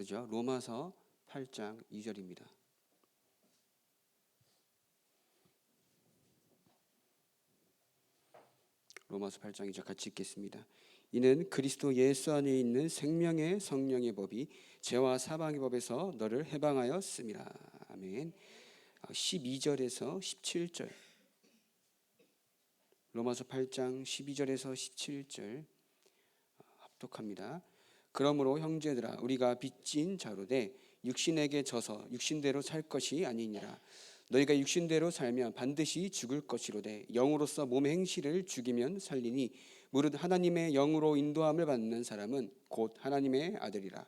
그죠? 로마서 8장 2절입니다. 로마서 8장 2절 같이 읽겠습니다. 이는 그리스도 예수 안에 있는 생명의 성령의 법이 죄와 사망의 법에서 너를 해방하였습니다. 아멘. 12절에서 17절. 로마서 8장 12절에서 17절 합독합니다. 그러므로 형제들아 우리가 빚진 자로되 육신에게 져서 육신대로 살 것이 아니니라. 너희가 육신대로 살면 반드시 죽을 것이로되 영으로서 몸의 행실을 죽이면 살리니 무릇 하나님의 영으로 인도함을 받는 사람은 곧 하나님의 아들이라.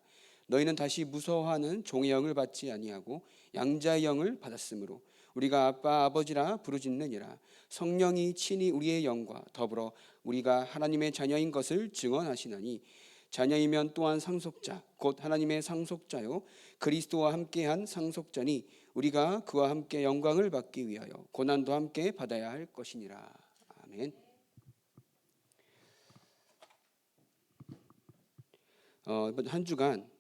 너희는 다시 무서워하는 종의 영을 받지 아니하고 양자의 영을 받았으므로 우리가 아빠 아버지라 부르짖느니라. 성령이 친히 우리의 영과 더불어 우리가 하나님의 자녀인 것을 증언하시나니 자녀이면 또한 상속자 곧 하나님의 상속자요 그리스도와 함께한 상속자니 우리가 그와 함께 영광을 받기 위하여 고난도 함께 받아야 할 것이니라. 아멘. 이번 한 주간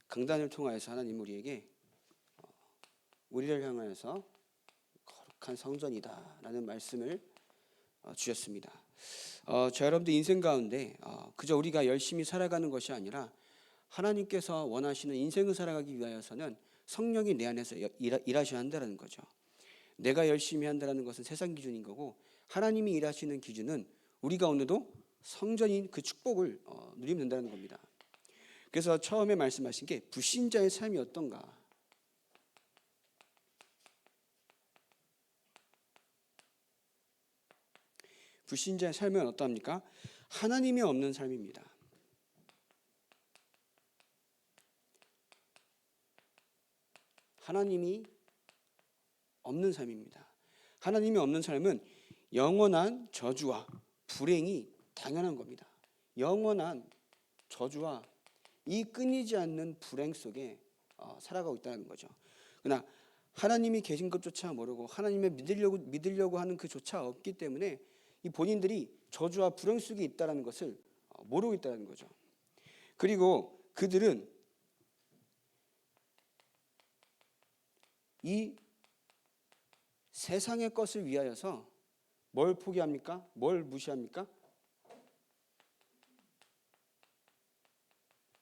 강단을 통하여서 하나님 우리에게 우리를 향하여서 거룩한 성전이다라는 말씀을 주셨습니다. 저 여러분들 인생 가운데 그저 우리가 열심히 살아가는 것이 아니라 하나님께서 원하시는 인생을 살아가기 위하여서는 성령이 내 안에서 일하셔야 한다는 거죠. 내가 열심히 한다는 것은 세상 기준인 거고 하나님이 일하시는 기준은 우리가 오늘도 성전인 그 축복을 누리면 된다는 겁니다. 그래서 처음에 말씀하신 게 불신자의 삶이 어떤가. 불신자의 삶은 어떠합니까? 하나님이 없는 삶입니다. 하나님이 없는 삶입니다. 하나님이 없는 삶은 영원한 저주와 불행이 당연한 겁니다. 영원한 저주와 이 끊이지 않는 불행 속에 살아가고 있다는 거죠. 그러나 하나님이 계신 것조차 모르고 하나님을 믿으려고 하는 그조차 없기 때문에 이 본인들이 저주와 불행 속에 있다는 것을 모르고 있다는 거죠. 그리고 그들은 이 세상의 것을 위하여서 뭘 포기합니까? 뭘 무시합니까?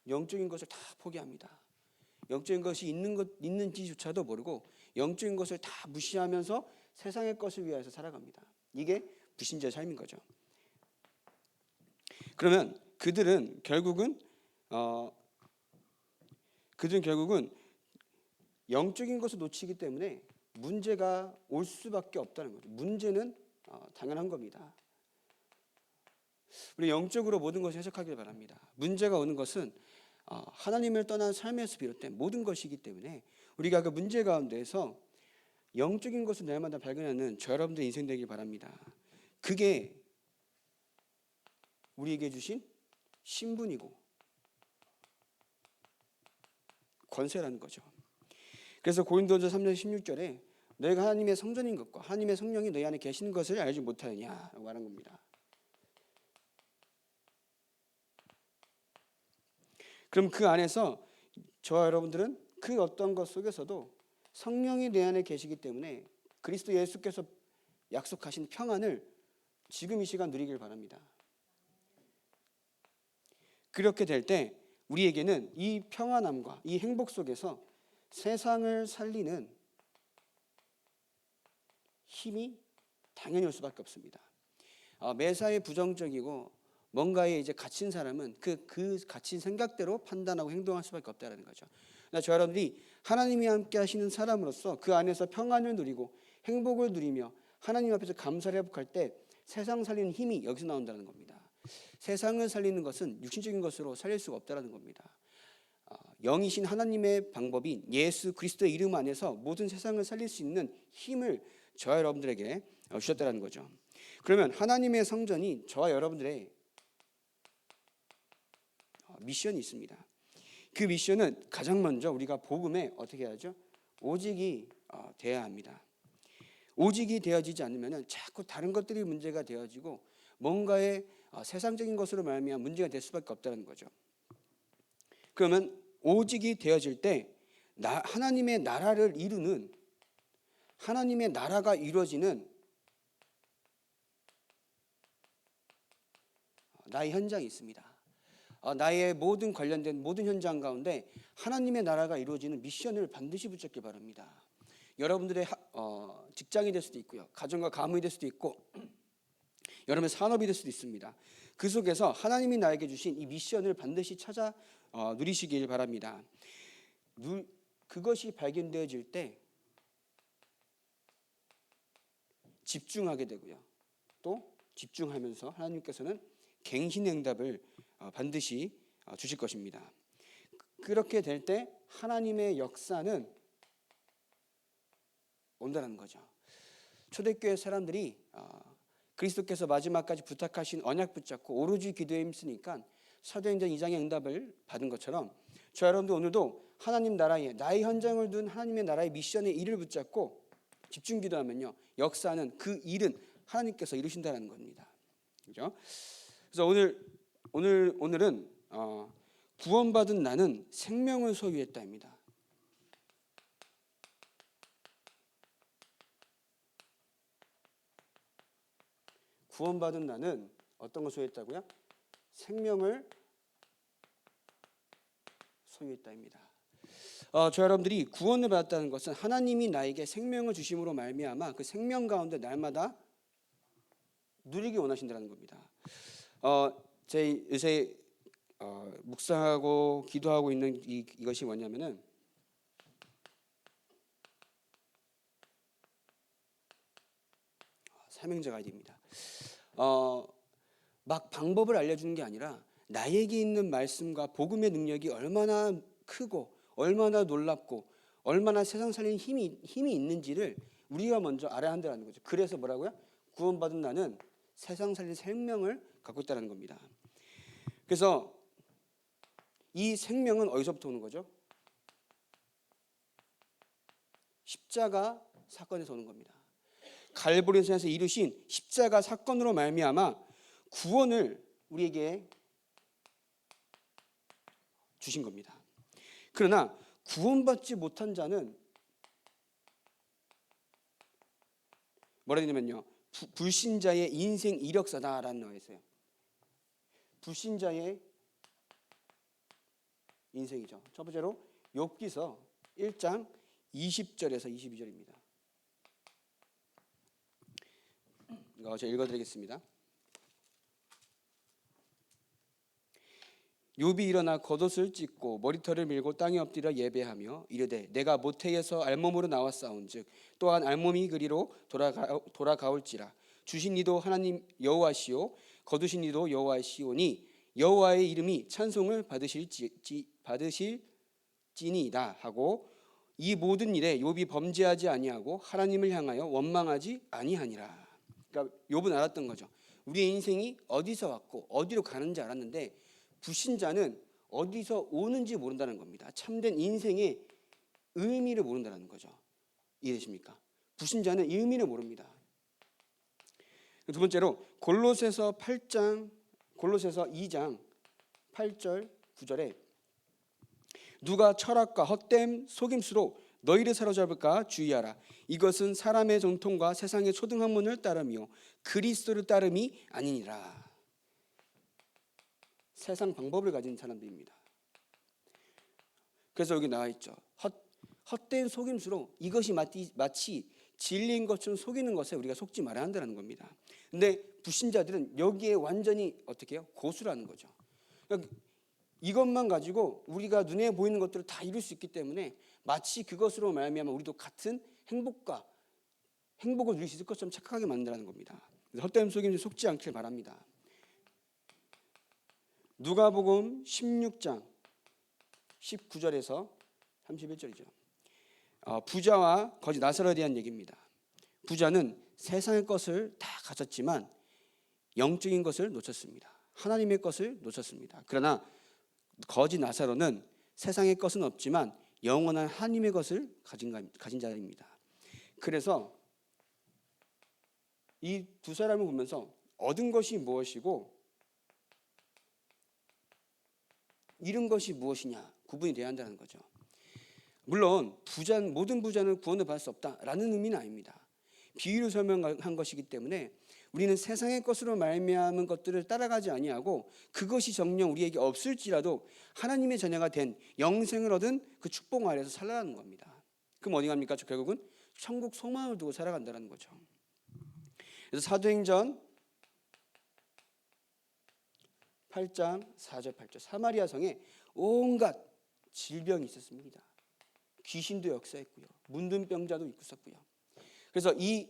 영적인 것을 다 포기합니다. 영적인 것이 있는지조차도 모르고 영적인 것을 다 무시하면서 세상의 것을 위하여서 살아갑니다. 이게 불신자의 삶인 거죠. 그러면 그들은 결국은 영적인 것을 놓치기 때문에 문제가 올 수밖에 없다는 거죠. 문제는 당연한 겁니다. 우리 영적으로 모든 것을 해석하길 바랍니다. 문제가 오는 것은 하나님을 떠난 삶에서 비롯된 모든 것이기 때문에 우리가 그 문제 가운데에서 영적인 것을 날마다 발견하는 저 여러분들의 인생 되길 바랍니다. 그게 우리에게 주신 신분이고 권세라는 거죠. 그래서 고린도전서 3장 16절에 너희가 하나님의 성전인 것과 하나님의 성령이 너희 안에 계신 것을 알지 못하느냐라고 말한 겁니다. 그럼 그 안에서 저와 여러분들은 그 어떤 것 속에서도 성령이 내 안에 계시기 때문에 그리스도 예수께서 약속하신 평안을 지금 이 시간 누리길 바랍니다. 그렇게 될 때 우리에게는 이 평안함과 이 행복 속에서 세상을 살리는 힘이 당연히 올 수밖에 없습니다. 매사에 부정적이고 뭔가에 이제 갇힌 사람은 그 갇힌 생각대로 판단하고 행동할 수밖에 없다는 거죠. 저 여러분들이 하나님이 함께 하시는 사람으로서 그 안에서 평안을 누리고 행복을 누리며 하나님 앞에서 감사를 회복할 때 세상 살리는 힘이 여기서 나온다는 겁니다. 세상을 살리는 것은 육신적인 것으로 살릴 수가 없다는 겁니다. 영이신 하나님의 방법인 예수 그리스도의 이름 안에서 모든 세상을 살릴 수 있는 힘을 저와 여러분들에게 주셨다는 거죠. 그러면 하나님의 성전이 저와 여러분들의 미션이 있습니다. 그 미션은 가장 먼저 우리가 복음에 어떻게 해야죠? 오직이 되어야 합니다. 오직이 되어지지 않으면 자꾸 다른 것들이 문제가 되어지고 뭔가에 세상적인 것으로 말미암아 문제가 될 수밖에 없다는 거죠. 그러면 오직이 되어질 때 하나님의 나라를 이루는, 하나님의 나라가 이루어지는 나의 현장이 있습니다. 나의 모든 관련된 모든 현장 가운데 하나님의 나라가 이루어지는 미션을 반드시 붙잡기 바랍니다. 여러분들의 직장이 될 수도 있고요, 가정과 가문이 될 수도 있고, 여러분의 산업이 될 수도 있습니다. 그 속에서 하나님이 나에게 주신 이 미션을 반드시 찾아 누리시길 바랍니다. 그것이 발견되어질 때 집중하게 되고요, 또 집중하면서 하나님께서는 갱신응답을 반드시 주실 것입니다. 그렇게 될 때 하나님의 역사는 온다는 거죠. 초대교회 사람들이 그리스도께서 마지막까지 부탁하신 언약 붙잡고 오로지 기도에 힘쓰니까 사도행전 2장의 응답을 받은 것처럼 저 여러분도 오늘도 하나님 나라에, 나의 현장을 둔 하나님의 나라의 미션의 일을 붙잡고 집중 기도하면요, 역사는, 그 일은 하나님께서 이루신다는 겁니다. 그죠? 그래서 오늘은 구원받은 나는 생명을 소유했다입니다. 구원받은 나는 어떤 걸 소유했다고요? 생명을 소유했다입니다. 저 여러분들이 구원을 받았다는 것은 하나님이 나에게 생명을 주심으로 말미암아 그 생명 가운데 날마다 누리기 원하신다는 겁니다. 제 요새 묵상하고 기도하고 있는 이것이 뭐냐면은 사명자가 아이디입니다. 막 방법을 알려주는 게 아니라 나에게 있는 말씀과 복음의 능력이 얼마나 크고 얼마나 놀랍고 얼마나 세상 살리는 힘이 있는지를 우리가 먼저 알아야 한다는 거죠. 그래서 뭐라고요? 구원받은 나는 세상 살리는 생명을 갖고 있다는 겁니다. 그래서 이 생명은 어디서부터 오는 거죠? 십자가 사건에서 오는 겁니다. 갈보리에서 이루신 십자가 사건으로 말미암아 구원을 우리에게 주신 겁니다. 그러나 구원받지 못한 자는 뭐라 되냐면요, 불신자의 인생 이력서다라는 나와 있어요. 불신자의 인생이죠. 첫 번째로 욥기서 1장 20절에서 22절입니다. 이거 제가 읽어드리겠습니다. 욥이 일어나 겉옷을 찢고 머리털을 밀고 땅에 엎드려 예배하며 이르되 내가 모태에서 알몸으로 나왔사온즉 또한 알몸이 그리로 돌아가올지라. 주신 이도 하나님 여호와시오 거두신 이도 여호와시오니 여호와의 이름이 찬송을 받으실지니이다 하고 이 모든 일에 욥이 범죄하지 아니하고 하나님을 향하여 원망하지 아니하니라. 그러니까 욥은 알았던 거죠. 우리의 인생이 어디서 왔고 어디로 가는지 알았는데 불신자는 어디서 오는지 모른다는 겁니다. 참된 인생의 의미를 모른다는 거죠. 이해되십니까? 불신자는 이 의미를 모릅니다. 두 번째로 골로새서 2장 8절 9절에 누가 철학과 헛됨 속임수로 너희를 사로잡을까 주의하라. 이것은 사람의 정통과 세상의 초등학문을 따르며 그리스도를 따름이 아니니라. 세상 방법을 가진 사람들입니다. 그래서 여기 나와 있죠. 헛된 속임수로 이것이 마치 진리인 것처럼 속이는 것에 우리가 속지 말아야 한다는 겁니다. 근데 불신자들은 여기에 완전히 어떻게 해요? 고수라는 거죠. 그러니까 이것만 가지고 우리가 눈에 보이는 것들을 다 이룰 수 있기 때문에 마치 그것으로 말미암아 우리도 같은 행복을 누릴 수 있을 것처럼 착각하게 만든다는 겁니다. 헛된 속임수에 속지 않길 바랍니다. 누가복음 16장 19절에서 31절이죠. 부자와 거지 나사로에 대한 얘기입니다. 부자는 세상의 것을 다 가졌지만 영적인 것을 놓쳤습니다. 하나님의 것을 놓쳤습니다. 그러나 거지 나사로는 세상의 것은 없지만 영원한 하나님의 것을 가진 자입니다. 그래서 이 두 사람을 보면서 얻은 것이 무엇이고 잃은 것이 무엇이냐 구분이 돼야 한다는 거죠. 물론 모든 부자는 구원을 받을 수 없다라는 의미는 아닙니다. 비유로 설명한 것이기 때문에 우리는 세상의 것으로 말미암은 것들을 따라가지 아니하고 그것이 정녕 우리에게 없을지라도 하나님의 자녀가 된 영생을 얻은 그 축복 아래에서 살아가는 겁니다. 그럼 어디 갑니까? 결국은 천국 소망을 두고 살아간다는 거죠. 그래서 사도행전 8장 4절 8절 사마리아 성에 온갖 질병이 있었습니다. 귀신도 역사했고요. 문둥병자도 있었고요. 그래서 이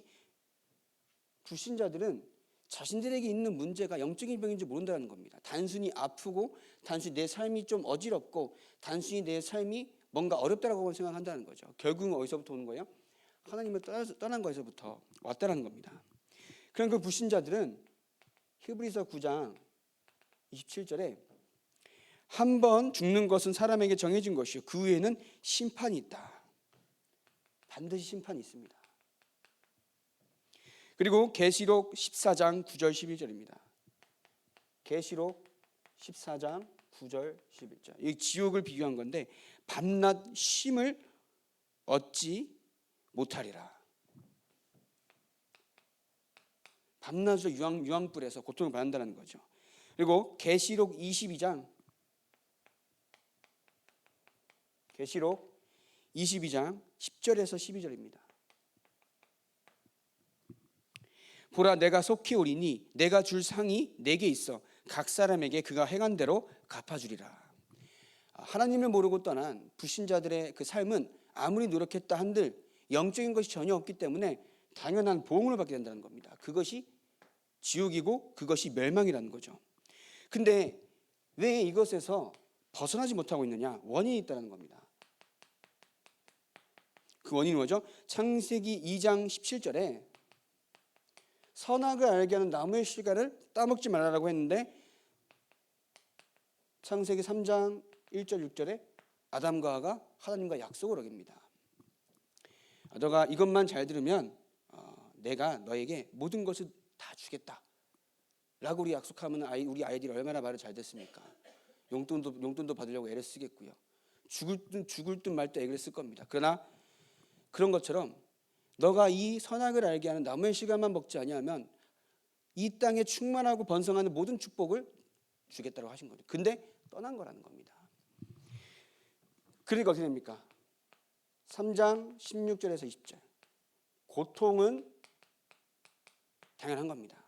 불신자들은 자신들에게 있는 문제가 영적인 병인지 모른다는 겁니다. 단순히 아프고 단순히 내 삶이 좀 어지럽고 단순히 내 삶이 뭔가 어렵다라고 생각한다는 거죠. 결국은 어디서부터 오는 거예요? 하나님을 떠난 것에서부터 왔다는 겁니다. 그럼 그 불신자들은 히브리서 9장 27절에 한 번 죽는 것은 사람에게 정해진 것이요 그 후에는 심판이 있다. 반드시 심판이 있습니다. 그리고 계시록 14장 9절 11절입니다. 계시록 14장 9절 11절. 이 지옥을 비교한 건데 밤낮 쉼을 얻지 못하리라. 밤낮으로 유황불에서 고통을 받는다는 거죠. 그리고 계시록 22장 10절에서 12절입니다. 보라 내가 속히 오리니 내가 줄 상이 내게 있어 각 사람에게 그가 행한 대로 갚아주리라. 하나님을 모르고 떠난 불신자들의 그 삶은 아무리 노력했다 한들 영적인 것이 전혀 없기 때문에 당연한 보응을 받게 된다는 겁니다. 그것이 지옥이고 그것이 멸망이라는 거죠. 근데 왜 이것에서 벗어나지 못하고 있느냐? 원인이 있다는 겁니다. 그 원인이 뭐죠? 창세기 2장 17절에 선악을 알게 하는 나무의 실과를 따먹지 말라고 했는데 창세기 3장 1절 6절에 아담과 하와가 하나님과 약속을 어깁니다. 너가 이것만 잘 들으면 내가 너에게 모든 것을 다 주겠다 라고 우리 약속하면 우리 아이들이 얼마나 말을 잘 듣습니까? 용돈도 받으려고 애를 쓰겠고요. 죽을 듯 말 듯 애를 쓸 겁니다. 그러나 그런 것처럼 너가 이 선악을 알게 하는 나무의 실과만 먹지 아니하면 이 땅에 충만하고 번성하는 모든 축복을 주겠다고 하신 거죠. 근데 떠난 거라는 겁니다. 그러니까 어떻게 됩니까? 3장 16절에서 20절. 고통은 당연한 겁니다.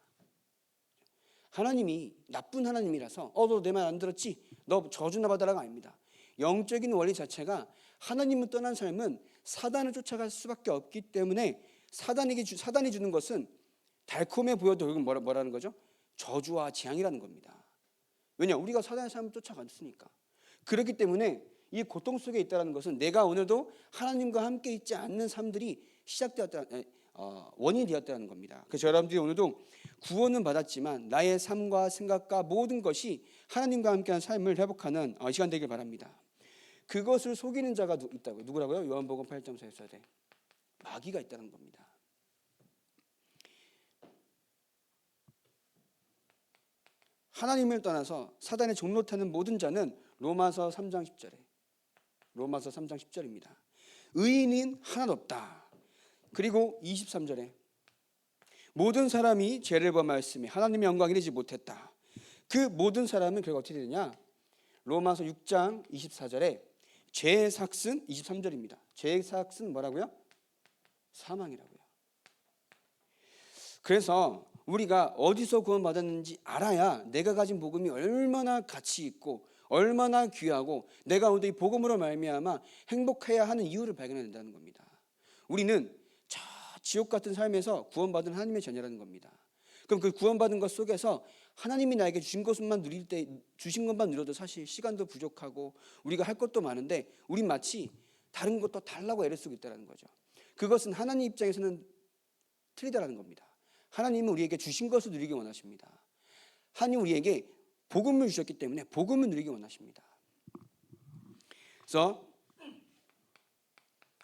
하나님이 나쁜 하나님이라서 너 내 말 안 들었지? 너 저주나 받아라가 아닙니다. 영적인 원리 자체가 하나님을 떠난 삶은 사단을 쫓아갈 수밖에 없기 때문에 사단이 주는 것은 달콤해 보여도 결국은 뭐라는 거죠? 저주와 재앙이라는 겁니다. 왜냐? 우리가 사단의 삶을 쫓아갔으니까. 그렇기 때문에 이 고통 속에 있다는 것은 내가 오늘도 하나님과 함께 있지 않는 삶들이 원인이 되었다는 겁니다. 그래서 여러분들이 오늘도 구원은 받았지만 나의 삶과 생각과 모든 것이 하나님과 함께한 삶을 회복하는 시간 되길 바랍니다. 그것을 속이는 자가 있다고요. 누구라고요? 요한복음 8장 14절에 마귀가 있다는 겁니다. 하나님을 떠나서 사단의 종로 타는 모든 자는 로마서 3장 10절입니다. 의인은 하나도 없다. 그리고 23절에 모든 사람이 죄를 범하였으며 하나님의 영광을 이루지 못했다. 그 모든 사람은 결국 어떻게 되느냐? 로마서 6장 24절에 죄의 삭은 23절입니다. 죄의 삭은 뭐라고요? 사망이라고요. 그래서 우리가 어디서 구원받았는지 알아야 내가 가진 복음이 얼마나 가치 있고 얼마나 귀하고 내가 오늘 이 복음으로 말미암아 행복해야 하는 이유를 발견해야 된다는 겁니다. 우리는 저 지옥 같은 삶에서 구원받은 하나님의 자녀라는 겁니다. 그럼 그 구원받은 것 속에서 하나님이 나에게 주신 것만 누려도 사실 시간도 부족하고 우리가 할 것도 많은데 우린 마치 다른 것도 달라고 애를 쓰고 있다는 거죠. 그것은 하나님 입장에서는 틀리다라는 겁니다. 하나님은 우리에게 주신 것을 누리기 원하십니다. 하나님 우리에게 복음을 주셨기 때문에 복음을 누리기 원하십니다. 그래서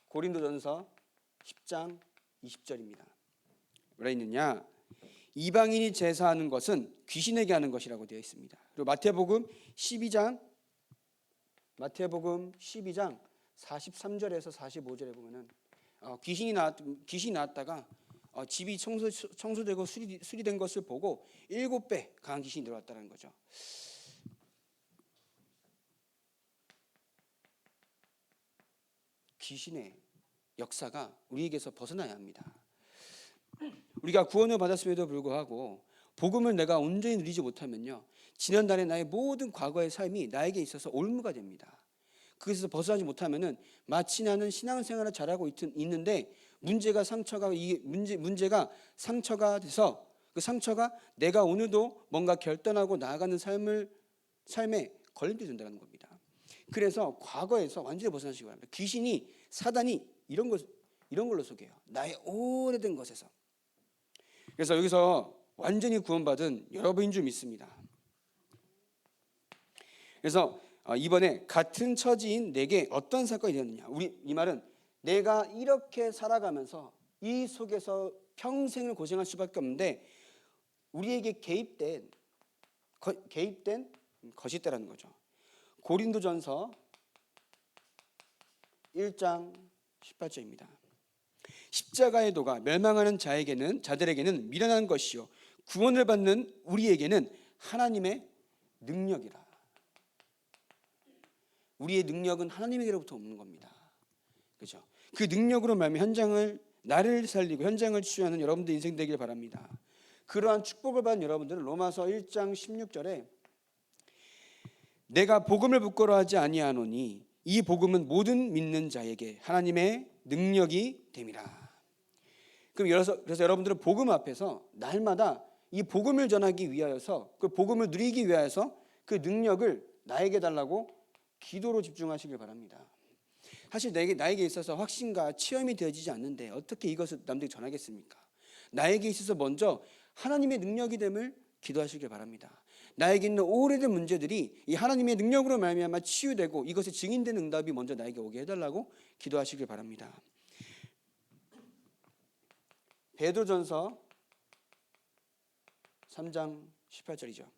고린도전서 10장 20절입니다. 뭐라 있느냐? 이방인이 제사하는 것은 귀신에게 하는 것이라고 되어 있습니다. 그리고 마태복음 12장 마태복음 12장 43절에서 45절에 보면은 귀신이 나왔다가 집이 청소되고 수리된 것을 보고 7배 강한 귀신이 들어왔다는 거죠. 귀신의 역사가 우리에게서 벗어나야 합니다. 우리가 구원을 받았음에도 불구하고 복음을 내가 온전히 누리지 못하면요, 지난날의 나의 모든 과거의 삶이 나에게 있어서 올무가 됩니다. 그것에서 벗어나지 못하면은 마치 나는 신앙생활을 잘하고 있는데 문제가 상처가 돼서 그 상처가 내가 오늘도 뭔가 결단하고 나아가는 삶에 걸림돌이 된다는 겁니다. 그래서 과거에서 완전히 벗어나시기 바랍니다. 귀신이, 사단이 이런 걸로 속여요. 나의 오래된 것에서. 그래서 여기서 완전히 구원받은 여러분인 줄 믿습니다. 그래서 이번에 같은 처지인 내게 어떤 사건이 되었느냐. 이 말은 내가 이렇게 살아가면서 이 속에서 평생을 고생할 수밖에 없는데 우리에게 개입된 것이 있다는 거죠. 고린도전서 1장 18절입니다. 십자가의 도가 멸망하는 자들에게는 미련한 것이요 구원을 받는 우리에게는 하나님의 능력이라. 우리의 능력은 하나님에게로부터 오는 겁니다. 그죠? 그 능력으로 말미암아 나를 살리고 현장을 치유하는 여러분들 인생 되길 바랍니다. 그러한 축복을 받은 여러분들은 로마서 1장 16절에 내가 복음을 부끄러워하지 아니하노니 이 복음은 모든 믿는 자에게 하나님의 능력이 됨이라. 그래서 여러분들은 복음 앞에서 날마다 이 복음을 전하기 위하여서, 그 복음을 누리기 위하여서 그 능력을 나에게 달라고 기도로 집중하시길 바랍니다. 사실 나에게 있어서 확신과 체험이 되어지지 않는데 어떻게 이것을 남들에게 전하겠습니까? 나에게 있어서 먼저 하나님의 능력이 됨을 기도하시길 바랍니다. 나에게 있는 오래된 문제들이 이 하나님의 능력으로 말미암아 치유되고 이것에 증인된 응답이 먼저 나에게 오게 해달라고 기도하시길 바랍니다. 베드로전서 3장 18절이죠.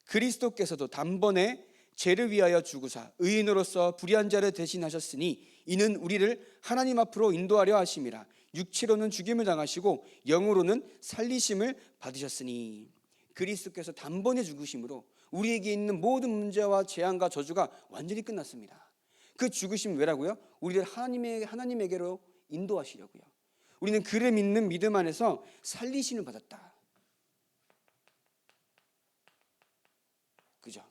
그리스도께서도 단번에 죄를 위하여 죽으사 의인으로서 불의한 자를 대신하셨으니 이는 우리를 하나님 앞으로 인도하려 하심이라. 육체로는 죽임을 당하시고 영으로는 살리심을 받으셨으니. 그리스도께서 단번에 죽으심으로 우리에게 있는 모든 문제와 재앙과 저주가 완전히 끝났습니다. 그 죽으심 왜라고요? 우리를 하나님에게로 인도하시려고요. 우리는 그를 믿는 믿음 안에서 살리심을 받았다. 그죠?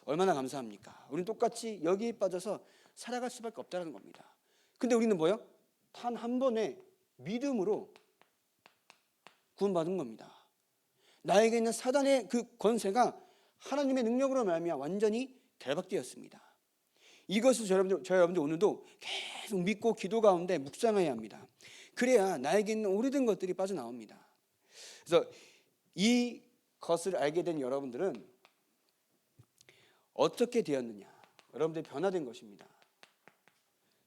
얼마나 감사합니까? 우리는 똑같이 여기에 빠져서 살아갈 수밖에 없다는 겁니다. 근데 우리는 뭐요? 단 한 번의 믿음으로 구원받은 겁니다. 나에게 있는 사단의 그 권세가 하나님의 능력으로 말미암아 완전히 결박되었습니다. 이것을 저희 여러분들 오늘도 계속 믿고 기도 가운데 묵상해야 합니다. 그래야 나에게 있는 오래된 것들이 빠져나옵니다. 그래서 이 것을 알게 된 여러분들은 어떻게 되었느냐? 여러분들이 변화된 것입니다.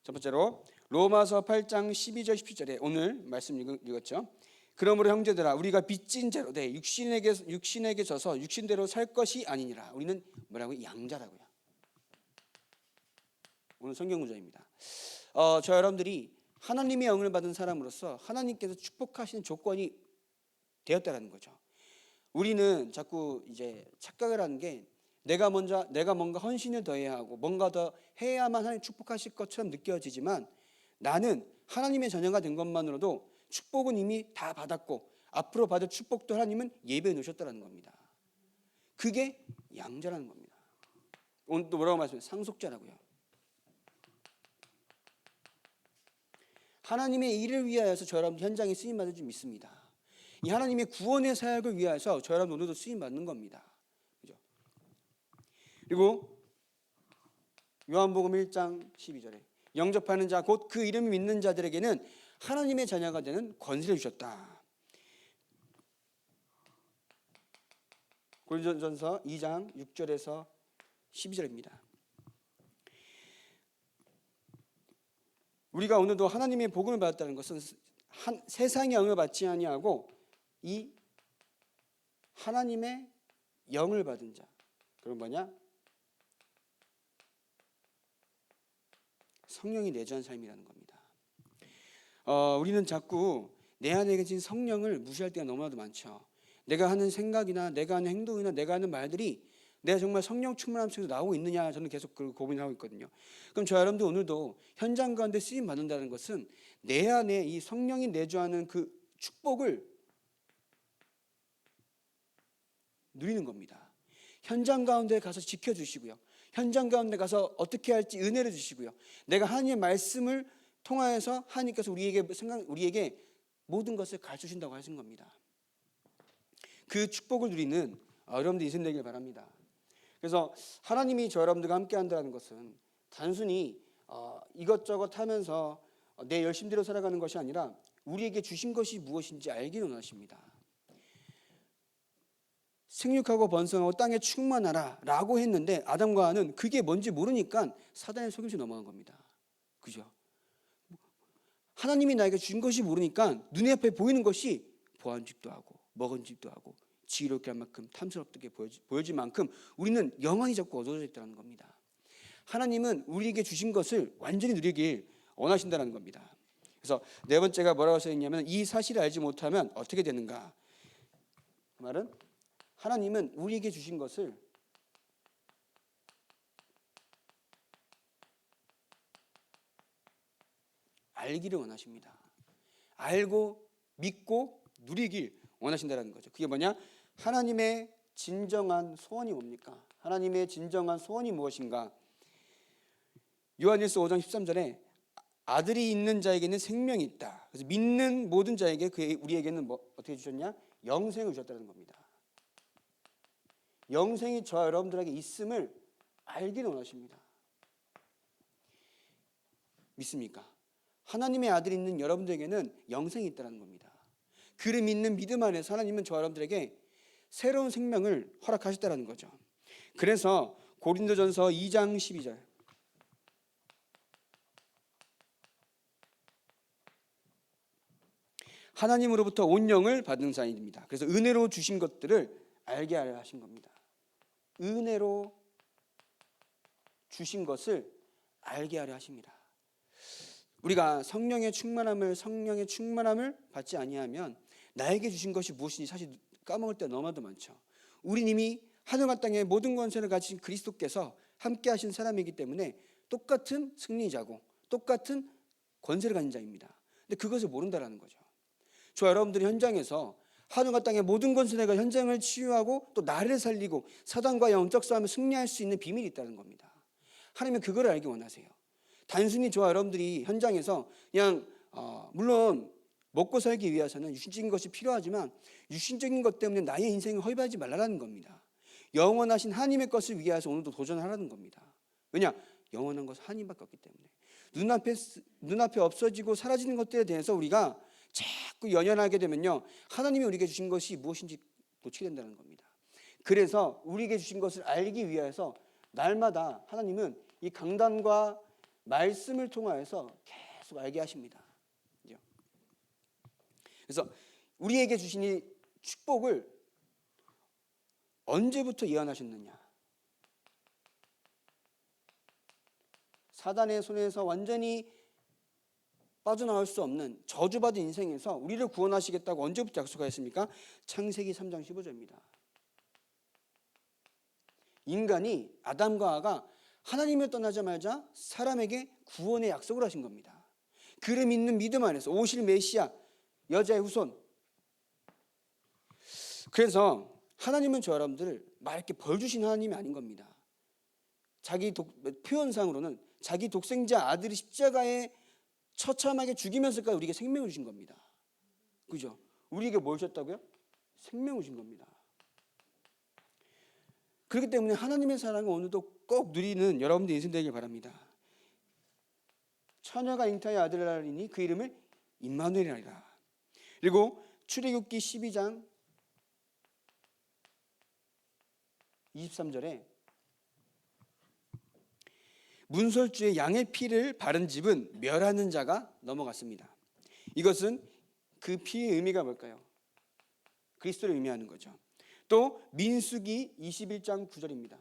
첫 번째로 로마서 8장 12절 17절에 오늘 말씀 읽었죠. 그러므로 형제들아 우리가 빚진 자로 돼 육신에게 져서 육신대로 살 것이 아니니라. 우리는 뭐라고요? 양자라고요. 오늘 성경 구절입니다. 저 여러분들이 하나님의 영을 받은 사람으로서 하나님께서 축복하시는 조건이 되었다라는 거죠. 우리는 자꾸 이제 착각을 하는 게 내가 뭔가 헌신을 더해야 하고 뭔가 더 해야만 하나님 축복하실 것처럼 느껴지지만 나는 하나님의 자녀가 된 것만으로도 축복은 이미 다 받았고 앞으로 받을 축복도 하나님은 예배해 놓으셨다는 겁니다. 그게 양자라는 겁니다. 오늘 또 뭐라고 말씀해요? 상속자라고요. 하나님의 일을 위하여서 저 여러분 현장에 쓰임받을 줄 믿습니다. 이 하나님의 구원의 사역을 위하여서 저 여러분 오늘도 쓰임받는 겁니다. 그죠? 그리고 요한복음 1장 12절에 영접하는 자 곧 그 이름을 믿는 자들에게는 하나님의 자녀가 되는 권세를 주셨다. 고린도전서 2장 6절에서 12절입니다. 우리가 오늘도 하나님의 복음을 받았다는 것은 세상의 영을 받지 아니하고 이 하나님의 영을 받은 자. 그럼 뭐냐? 성령이 내주한 삶이라는 겁니다. 우리는 자꾸 내 안에 계신 성령을 무시할 때가 너무나도 많죠. 내가 하는 생각이나 내가 하는 행동이나 내가 하는 말들이 내가 정말 성령 충만함 속에서 나오고 있느냐, 저는 계속 그 고민을 하고 있거든요. 그럼 저 여러분들 오늘도 현장 가운데 쓰임 받는다는 것은 내 안에 이 성령이 내주하는 그 축복을 누리는 겁니다. 현장 가운데 가서 지켜주시고요, 현장 가운데 가서 어떻게 할지 은혜를 주시고요, 내가 하나님의 말씀을 통하여서 하나님께서 우리에게 모든 것을 가르쳐주신다고 하신 겁니다. 그 축복을 누리는 여러분들 인생 되길 바랍니다. 그래서 하나님이 저 여러분들과 함께 한다는 것은 단순히 이것저것 하면서 내 열심대로 살아가는 것이 아니라 우리에게 주신 것이 무엇인지 알기를 원하십니다. 생육하고 번성하고 땅에 충만하라 라고 했는데 아담과 하와는 그게 뭔지 모르니까 사단의 속임수에 넘어간 겁니다. 그죠? 하나님이 나에게 주신 것이 모르니까 눈에 앞에 보이는 것이 보안직도 하고 먹은직도 하고 지혜롭게 할 만큼 탐스럽게 보여질 만큼 우리는 영원히 자꾸 얻어져 있다는 겁니다. 하나님은 우리에게 주신 것을 완전히 누리길 원하신다는 겁니다. 그래서 네 번째가 뭐라고 써있냐면 이 사실을 알지 못하면 어떻게 되는가. 그 말은 하나님은 우리에게 주신 것을 알기를 원하십니다. 알고 믿고 누리길 원하신다는 거죠. 그게 뭐냐? 하나님의 진정한 소원이 뭡니까? 하나님의 진정한 소원이 무엇인가? 요한일서 5장 13절에 아들이 있는 자에게는 생명이 있다. 그래서 믿는 모든 자에게 우리에게는 어떻게 주셨냐? 영생을 주셨다는 겁니다. 영생이 저와 여러분들에게 있음을 알기를 원하십니다. 믿습니까? 하나님의 아들이 있는 여러분들에게는 영생이 있다는 겁니다. 그를 믿는 믿음 안에서 하나님은 저와 여러분들에게 새로운 생명을 허락하셨다는 거죠. 그래서 고린도전서 2장 12절 하나님으로부터 온 영을 받은 자입니다. 그래서 은혜로 주신 것들을 알게 하려 하신 겁니다. 은혜로 주신 것을 알게 하려 하십니다. 우리가 성령의 충만함을 받지 아니하면 나에게 주신 것이 무엇인지 사실 까먹을 때가 너무나도 많죠. 우린 이미 하늘과 땅의 모든 권세를 가진 그리스도께서 함께 하신 사람이기 때문에 똑같은 승리자고 똑같은 권세를 가진 자입니다. 근데 그것을 모른다라는 거죠. 저 여러분들이 현장에서 하늘과 땅의 모든 권세가 현장을 치유하고 또 나를 살리고 사단과 영적 싸움을 승리할 수 있는 비밀이 있다는 겁니다. 하나님은 그걸 알기 원하세요. 단순히 저와 여러분들이 현장에서 그냥 물론 먹고 살기 위해서는 육신적인 것이 필요하지만 육신적인 것 때문에 나의 인생을 허비하지 말라는 겁니다. 영원하신 하나님의 것을 위해서 오늘도 도전하라는 겁니다. 왜냐? 영원한 것은 하나님밖에 없기 때문에 눈앞에 없어지고 사라지는 것들에 대해서 우리가 자꾸 연연하게 되면요, 하나님이 우리에게 주신 것이 무엇인지 놓치게 된다는 겁니다. 그래서 우리에게 주신 것을 알기 위해서 날마다 하나님은 이 강단과 말씀을 통하여서 계속 알게 하십니다. 그래서 우리에게 주신 이 축복을 언제부터 예언하셨느냐? 사단의 손에서 완전히 빠져나올 수 없는 저주받은 인생에서 우리를 구원하시겠다고 언제부터 약속하셨습니까? 창세기 3장 15절입니다. 인간이 아담과 하와가 하나님을 떠나자마자 사람에게 구원의 약속을 하신 겁니다. 그를 믿는 믿음 안에서 오실 메시아, 여자의 후손. 그래서 하나님은 저 여러분들을 막 이렇게 벌 주신 하나님이 아닌 겁니다. 표현상으로는 자기 독생자 아들이 십자가에 처참하게 죽이면서까지 우리에게 생명을 주신 겁니다. 그죠? 우리에게 뭘 주셨다고요? 생명을 주신 겁니다. 그렇기 때문에 하나님의 사랑을 오늘도 꼭 누리는 여러분들 인생 되길 바랍니다. 처녀가 잉타의 아들을 낳으리니 그 이름을 임마누엘이라. 그리고 출애굽기 12장 23절에 문설주에 양의 피를 바른 집은 멸하는 자가 넘어갔습니다. 이것은 그 피의 의미가 뭘까요? 그리스도를 의미하는 거죠. 또 민수기 21장 9절입니다.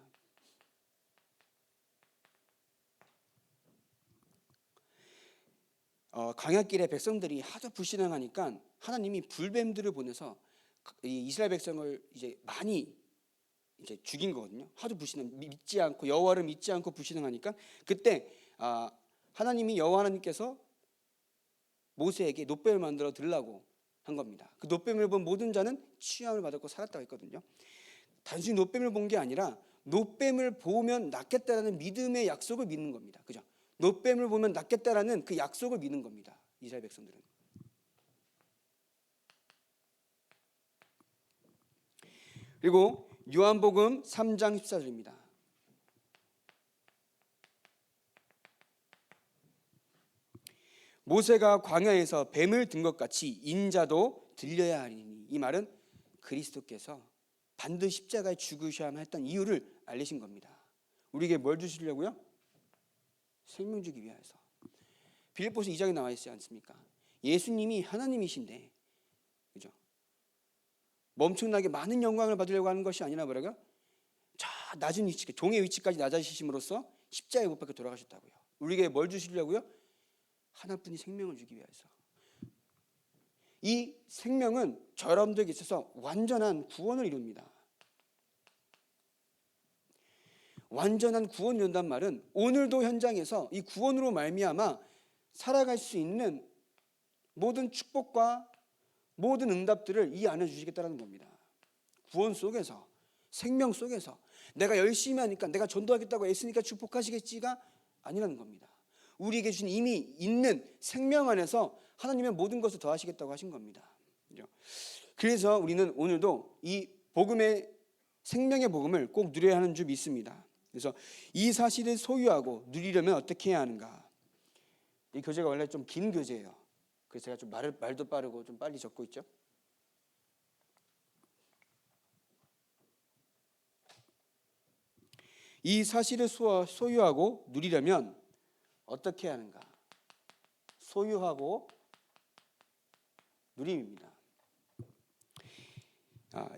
광야길에 백성들이 하도 불신앙하니까 하나님이 불뱀들을 보내서 이 이스라엘 백성을 이제 많이 이제 죽인 거거든요. 하도 믿지 않고 여호와를 믿지 않고 불신앙하니까 그때 하나님이 여호와 하나님께서 모세에게 놋뱀을 만들어 들라고 한 겁니다. 그 놋뱀을 본 모든 자는 취함을 받았고 살았다고 했거든요. 단순히 놋뱀을 본 게 아니라 놋뱀을 보면 낫겠다라는 믿음의 약속을 믿는 겁니다. 그죠? 놋뱀을 보면 낫겠다라는 그 약속을 믿는 겁니다. 이스라엘 백성들은. 그리고 요한복음 3장 14절입니다. 모세가 광야에서 뱀을 든 것 같이 인자도 들려야 하리니, 이 말은 그리스도께서 반드시 십자가에 죽으셔야만 했던 이유를 알리신 겁니다. 우리에게 뭘 주시려고요? 생명 주기 위하여서. 빌립보서 2장에 나와 있지 않습니까? 예수님이 하나님이신데, 그죠? 엄청나게 많은 영광을 받으려고 하는 것이 아니라 뭐라고요? 저 낮은 위치, 종의 위치까지 낮아지심으로써 십자가에 못 박혀 돌아가셨다고요. 우리에게 뭘 주시려고요? 하나뿐이 생명을 주기 위해서. 이 생명은 저 여러분들에게 있어서 완전한 구원을 이룹니다. 완전한 구원을 이룬다는 말은 오늘도 현장에서 이 구원으로 말미암아 살아갈 수 있는 모든 축복과 모든 응답들을 이 안에 주시겠다는 겁니다. 구원 속에서, 생명 속에서 내가 열심히 하니까, 내가 전도하겠다고 애쓰니까 축복하시겠지가 아니라는 겁니다. 우리에게 주신 이미 있는 생명 안에서 하나님의 모든 것을 더하시겠다고 하신 겁니다. 그래서 우리는 오늘도 이 복음의, 생명의 복음을 꼭 누려야 하는 줄 믿습니다. 그래서 이 사실을 소유하고 누리려면 어떻게 해야 하는가? 이 교재가 원래 좀 긴 교재예요. 그래서 제가 좀 말도 빠르고 좀 빨리 적고 있죠. 이 사실을 소유하고 누리려면 어떻게 해야 하는가? 소유하고 누림입니다.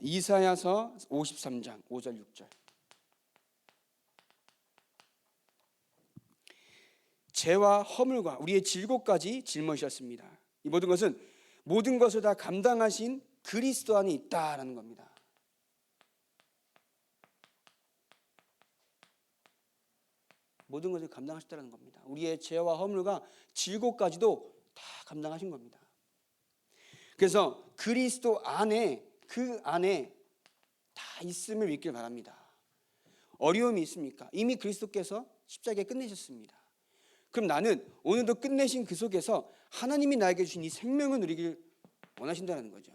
이사야서 53장 5절 6절. 죄와 허물과 우리의 질고까지 짊어지셨습니다. 이 모든 것은 모든 것을 다 감당하신 그리스도 안에 있다라는 겁니다. 모든 것을 감당하셨다는 겁니다. 우리의 죄와 허물과 질고까지도 다 감당하신 겁니다. 그래서 그리스도 안에, 그 안에 다 있음을 믿길 바랍니다. 어려움이 있습니까? 이미 그리스도께서 십자가에 끝내셨습니다. 그럼 나는 오늘도 끝내신 그 속에서 하나님이 나에게 주신 이 생명을 누리길 원하신다는 거죠.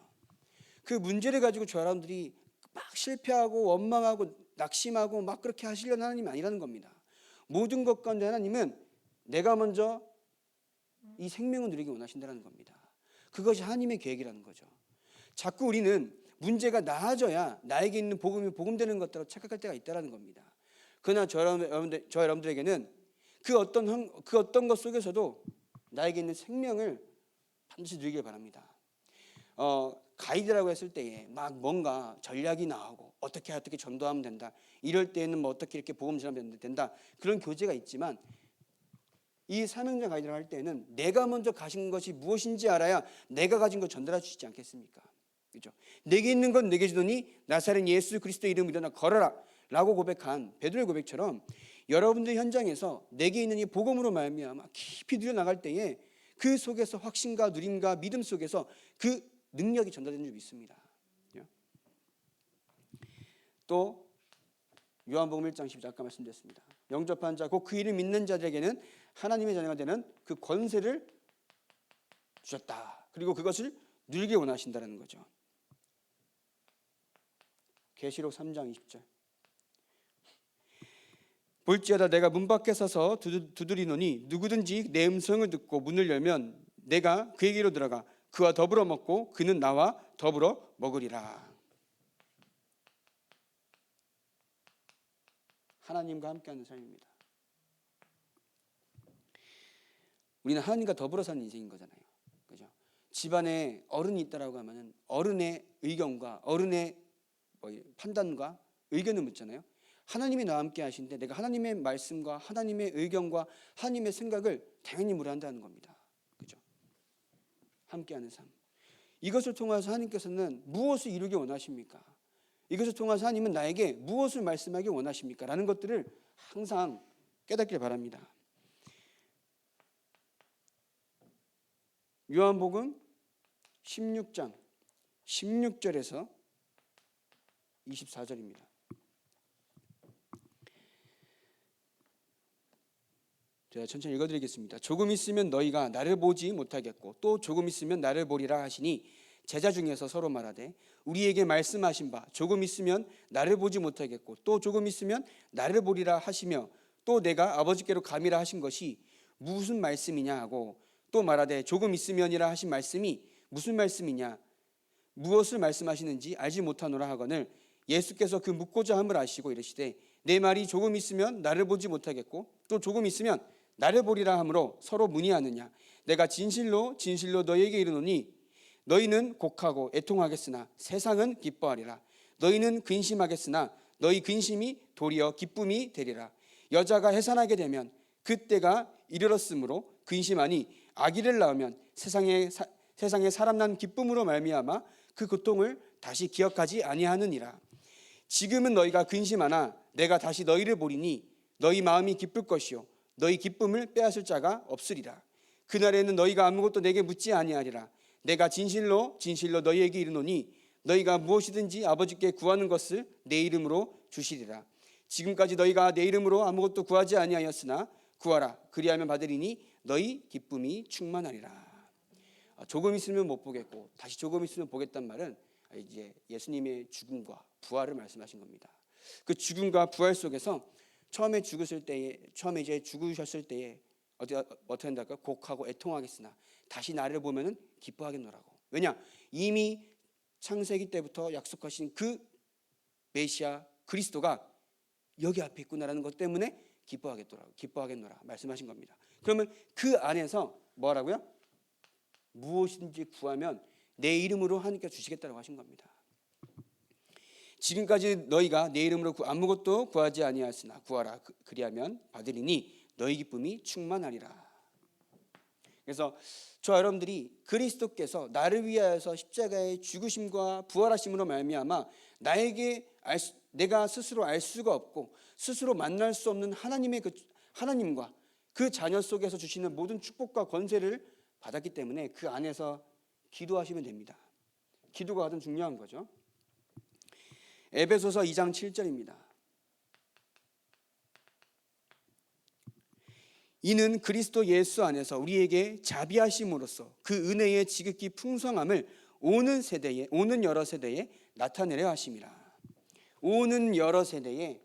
그 문제를 가지고 저 여러분들이 막 실패하고 원망하고 낙심하고 막 그렇게 하시려는 하나님이 아니라는 겁니다. 모든 것 가운데 하나님은 내가 먼저 이 생명을 누리기 원하신다는 겁니다. 그것이 하나님의 계획이라는 거죠. 자꾸 우리는 문제가 나아져야 나에게 있는 복음이 복음되는 것처럼 착각할 때가 있다는 겁니다. 그러나 저 여러분들에게는 그 어떤 것 속에서도 나에게 있는 생명을 반드시 누리길 바랍니다. 가이드라고 했을 때에 막 뭔가 전략이 나오고 어떻게 전도하면 된다, 이럴 때에는 뭐 어떻게 이렇게 복음 전하면 된다, 그런 교재가 있지만 이 사명자 가이드를 할 때는 내가 먼저 가진 것이 무엇인지 알아야 내가 가진 것 전달할 수 있지 않겠습니까? 그렇죠? 내게 있는 건 내게 주더니 나사렛 예수 그리스도의 이름을 믿어 걸어라 라고 고백한 베드로의 고백처럼 여러분들 현장에서 내게 있는 이 복음으로 말미암아 깊이 누려나갈 때에 그 속에서 확신과 누림과 믿음 속에서 그 능력이 전달되는 줄 믿습니다. 또 요한복음 1장 12절 아까 말씀드렸습니다. 영접한 자 곧 그 이름 믿는 자들에게는 하나님의 자녀가 되는 그 권세를 주셨다. 그리고 그것을 누리기 원하신다는 거죠. 계시록 3장 20절. 볼지어다 내가 문 밖에 서서 두드리노니 누구든지 내 음성을 듣고 문을 열면 내가 그에게로 들어가 그와 더불어 먹고 그는 나와 더불어 먹으리라. 하나님과 함께하는 삶입니다. 우리는 하나님과 더불어 사는 인생인 거잖아요. 그죠? 집안에 어른이 있다라고 하면은 어른의 의견과 어른의 판단과 의견을 묻잖아요. 하나님이 나와 함께 하신데 내가 하나님의 말씀과 하나님의 의견과 하나님의 생각을 당연히 물어야 한다는 겁니다. 그죠? 함께하는 삶. 이것을 통해서 하나님께서는 무엇을 이루기 원하십니까? 이것을 통해서 하나님은 나에게 무엇을 말씀하기 원하십니까? 라는 것들을 항상 깨닫길 바랍니다. 요한복음 16장 16절에서 24절입니다. 제가 천천히 읽어드리겠습니다. 조금 있으면 너희가 나를 보지 못하겠고 또 조금 있으면 나를 보리라 하시니 제자 중에서 서로 말하되 우리에게 말씀하신 바 조금 있으면 나를 보지 못하겠고 또 조금 있으면 나를 보리라 하시며 또 내가 아버지께로 감이라 하신 것이 무슨 말씀이냐 하고 또 말하되 조금 있으면이라 하신 말씀이 무슨 말씀이냐 무엇을 말씀하시는지 알지 못하노라 하거늘 예수께서 그 묻고자 함을 아시고 이르시되 내 말이 조금 있으면 나를 보지 못하겠고 또 조금 있으면 나를 보리라 하므로 서로 문의하느냐 내가 진실로 진실로 너희에게 이르노니 너희는 곡하고 애통하겠으나 세상은 기뻐하리라 너희는 근심하겠으나 너희 근심이 도리어 기쁨이 되리라 여자가 해산하게 되면 그때가 이르렀으므로 근심하니 아기를 낳으면 세상에 사람 난 기쁨으로 말미암아 그 고통을 다시 기억하지 아니하느니라 지금은 너희가 근심하나 내가 다시 너희를 보리니 너희 마음이 기쁠 것이요 너희 기쁨을 빼앗을 자가 없으리라 그날에는 너희가 아무것도 내게 묻지 아니하리라 내가 진실로 진실로 너희에게 이르노니 너희가 무엇이든지 아버지께 구하는 것을 내 이름으로 주시리라 지금까지 너희가 내 이름으로 아무것도 구하지 아니하였으나 구하라 그리하면 받으리니 너희 기쁨이 충만하리라. 조금 있으면 못 보겠고 다시 조금 있으면 보겠단 말은 이제 예수님의 죽음과 부활을 말씀하신 겁니다. 그 죽음과 부활 속에서 처음에 죽으셨을 때에 어떻게 한달까? 곡하고 애통하겠으나 다시 나를 보면은 기뻐하겠노라고. 왜냐? 이미 창세기 때부터 약속하신 그 메시아 그리스도가 여기 앞에 있구나라는 것 때문에 기뻐하겠노라 말씀하신 겁니다. 그러면 그 안에서 뭐라고요? 무엇인지 구하면 내 이름으로 하나님께 주시겠다고 하신 겁니다. 지금까지 너희가 내 이름으로 아무것도 구하지 아니하였으나 구하라 그리하면 받으리니 너희 기쁨이 충만하리라. 그래서 저와 여러분들이 그리스도께서 나를 위하여서 십자가의 죽으심과 부활하심으로 말미암아 내가 스스로 알 수가 없고 스스로 만날 수 없는 하나님과 그 자녀 속에서 주시는 모든 축복과 권세를 받았기 때문에 그 안에서 기도하시면 됩니다. 기도가 가장 중요한 거죠. 에베소서 2장 7절입니다. 이는 그리스도 예수 안에서 우리에게 자비하심으로써 그 은혜의 지극히 풍성함을 오는 여러 세대에 나타내려 하심이라. 오는 여러 세대에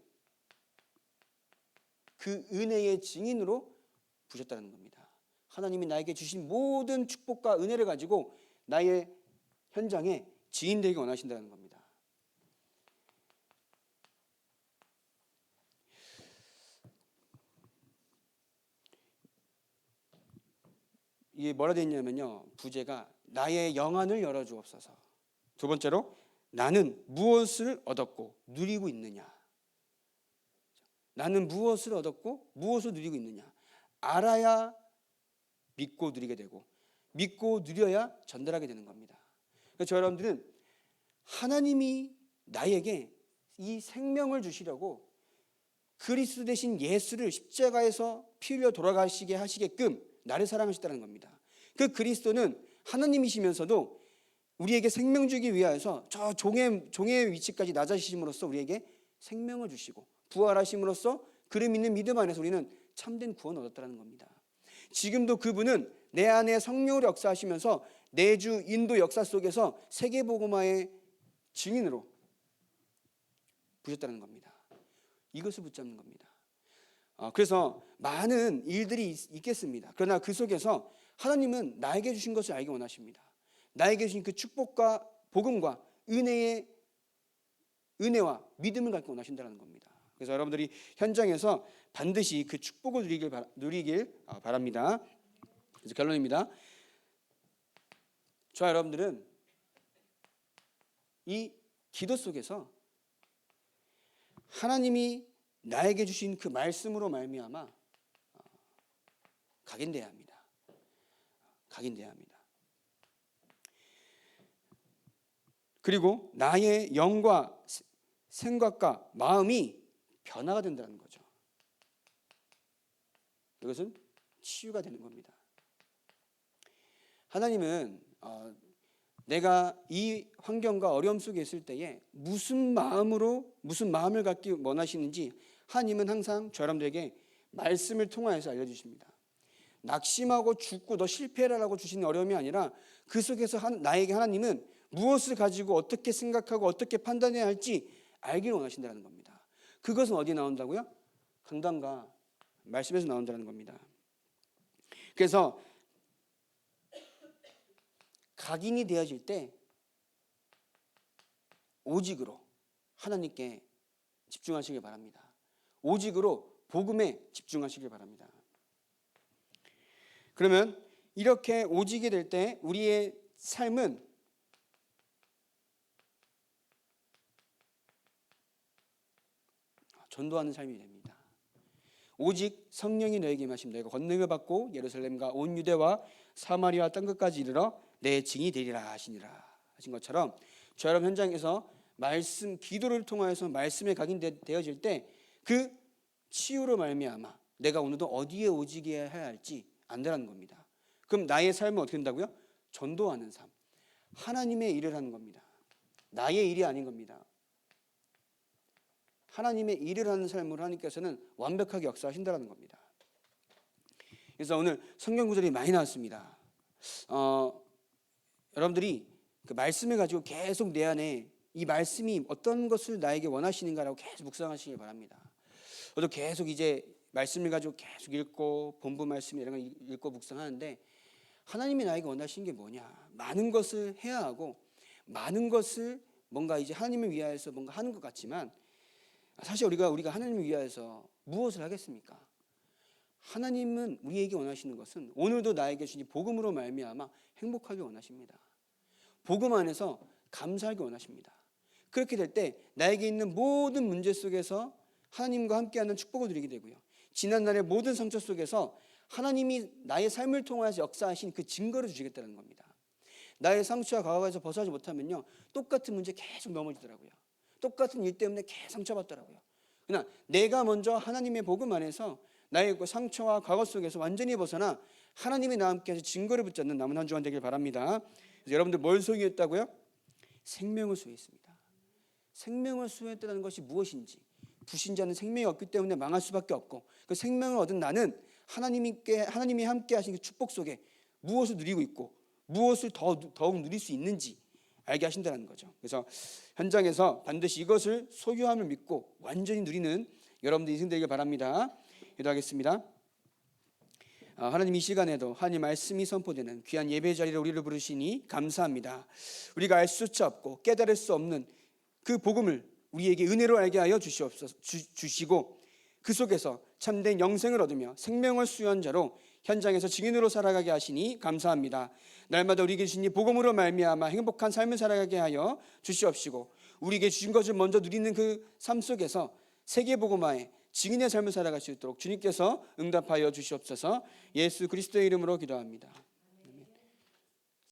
그 은혜의 증인으로 부셨다는 겁니다. 하나님이 나에게 주신 모든 축복과 은혜를 가지고 나의 현장에 증인되기 원하신다는 겁니다. 이게 뭐라 되어 있냐면요, 부제가 나의 영안을 열어주옵소서. 두 번째로 나는 무엇을 얻었고 누리고 있느냐. 나는 무엇을 얻었고 무엇을 누리고 있느냐. 알아야 믿고 누리게 되고 믿고 누려야 전달하게 되는 겁니다. 그래서 여러분들은 하나님이 나에게 이 생명을 주시려고 그리스도 대신 예수를 십자가에서 피 흘려 돌아가시게 하시게끔 나를 사랑하셨다는 겁니다. 그 그리스도는 하나님이시면서도 우리에게 생명 주기 위하여서 저 종의 위치까지 낮아지심으로써 우리에게 생명을 주시고 부활하심으로써 그를 믿는 믿음 안에서 우리는 참된 구원을 얻었다는 겁니다. 지금도 그분은 내 안에 성령으로 역사하시면서 내주 인도 역사 속에서 세계복음화의 증인으로 부셨다는 겁니다. 이것을 붙잡는 겁니다. 그래서 많은 일들이 있겠습니다. 그러나 그 속에서 하나님은 나에게 주신 것을 알기 원하십니다. 나에게 주신 그 축복과 복음과 은혜와 믿음을 갖고 원하신다는 겁니다. 그래서 여러분들이 현장에서 반드시 그 축복을 누리길 바랍니다. 그래서 결론입니다. 저와 여러분들은 이 기도 속에서 하나님이 나에게 주신 그 말씀으로 말미암아 각인돼야 합니다. 각인돼야 합니다. 그리고 나의 영과 생각과 마음이 변화가 된다는 거죠. 이것은 치유가 되는 겁니다. 하나님은 내가 이 환경과 어려움 속에 있을 때에 무슨 마음을 갖기 원하시는지 하나님은 항상 저 여러분들에게 말씀을 통하여서 알려주십니다. 낙심하고 죽고 너 실패라고 주시는 어려움이 아니라 그 속에서 나에게 하나님은 무엇을 가지고 어떻게 생각하고 어떻게 판단해야 할지 알기를 원하신다는 겁니다. 그것은 어디에 나온다고요? 강단과 말씀에서 나온다는 겁니다. 그래서 각인이 되어질 때 오직으로 하나님께 집중하시길 바랍니다. 오직으로 복음에 집중하시길 바랍니다. 그러면 이렇게 오직이 될 때 우리의 삶은 전도하는 삶이 됩니다. 오직 성령이 너에게 임하시면 너희가 권능을 받고 예루살렘과 온 유대와 사마리아 땅끝까지 이르러 내 증인이 되리라 하시니라 하신 것처럼 저 여러분 현장에서 말씀 기도를 통하여서 말씀에 각인되어질 때 그 치유로 말미암아 내가 오늘도 어디에 오직해야 할지 안다라는 겁니다. 그럼 나의 삶은 어떻게 된다고요? 전도하는 삶, 하나님의 일을 하는 겁니다. 나의 일이 아닌 겁니다. 하나님의 일을 하는 삶으로 하나님께서는 완벽하게 역사하신다는 겁니다. 그래서 오늘 성경 구절이 많이 나왔습니다. 여러분들이 그 말씀을 가지고 계속 내 안에 이 말씀이 어떤 것을 나에게 원하시는가라고 계속 묵상하시길 바랍니다. 저도 계속 이제 말씀을 가지고 계속 읽고 본부 말씀 이런 거 읽고 묵상하는데 하나님이 나에게 원하시는 게 뭐냐? 많은 것을 해야 하고 많은 것을 뭔가 이제 하나님을 위하여서 뭔가 하는 것 같지만 사실 우리가 하나님을 위하여서 무엇을 하겠습니까? 하나님은 우리에게 원하시는 것은 오늘도 나에게 주신 복음으로 말미암아 행복하게 원하십니다. 복음 안에서 감사하게 원하십니다. 그렇게 될 때 나에게 있는 모든 문제 속에서 하나님과 함께하는 축복을 누리게 되고요. 지난날의 모든 상처 속에서 하나님이 나의 삶을 통해서 역사하신 그 증거를 주시겠다는 겁니다. 나의 상처와 과거에서 벗어나지 못하면요, 똑같은 문제 계속 넘어지더라고요. 똑같은 일 때문에 계속 상처받더라고요. 그러나 내가 먼저 하나님의 복음 안에서 나의 그 상처와 과거 속에서 완전히 벗어나 하나님이 나와 함께해서 증거를 붙잡는 남은 한 주간 되길 바랍니다. 그래서 여러분들 뭘 소유했다고요? 생명을 소유했습니다. 생명을 소유했다는 것이 무엇인지, 불신자는 생명이 없기 때문에 망할 수밖에 없고 그 생명을 얻은 나는 하나님이 함께 하신 그 축복 속에 무엇을 누리고 있고 무엇을 더욱 누릴 수 있는지 알게 하신다는 거죠. 그래서 현장에서 반드시 이것을 소유함을 믿고 완전히 누리는 여러분들 인생 되길 바랍니다. 기도하겠습니다. 하나님 이 시간에도 하나님 말씀이 선포되는 귀한 예배 자리를 우리를 부르시니 감사합니다. 우리가 알 수조차 없고 깨달을 수 없는 그 복음을 우리에게 은혜로 알게 하여 주시고 그 속에서 참된 영생을 얻으며 생명을 수여한 자로 현장에서 증인으로 살아가게 하시니 감사합니다. 날마다 우리에게 주신 이 복음으로 말미암아 행복한 삶을 살아가게 하여 주시옵시고 우리에게 주신 것을 먼저 누리는 그 삶 속에서 세계복음화에 증인의 삶을 살아갈 수 있도록 주님께서 응답하여 주시옵소서. 예수 그리스도의 이름으로 기도합니다.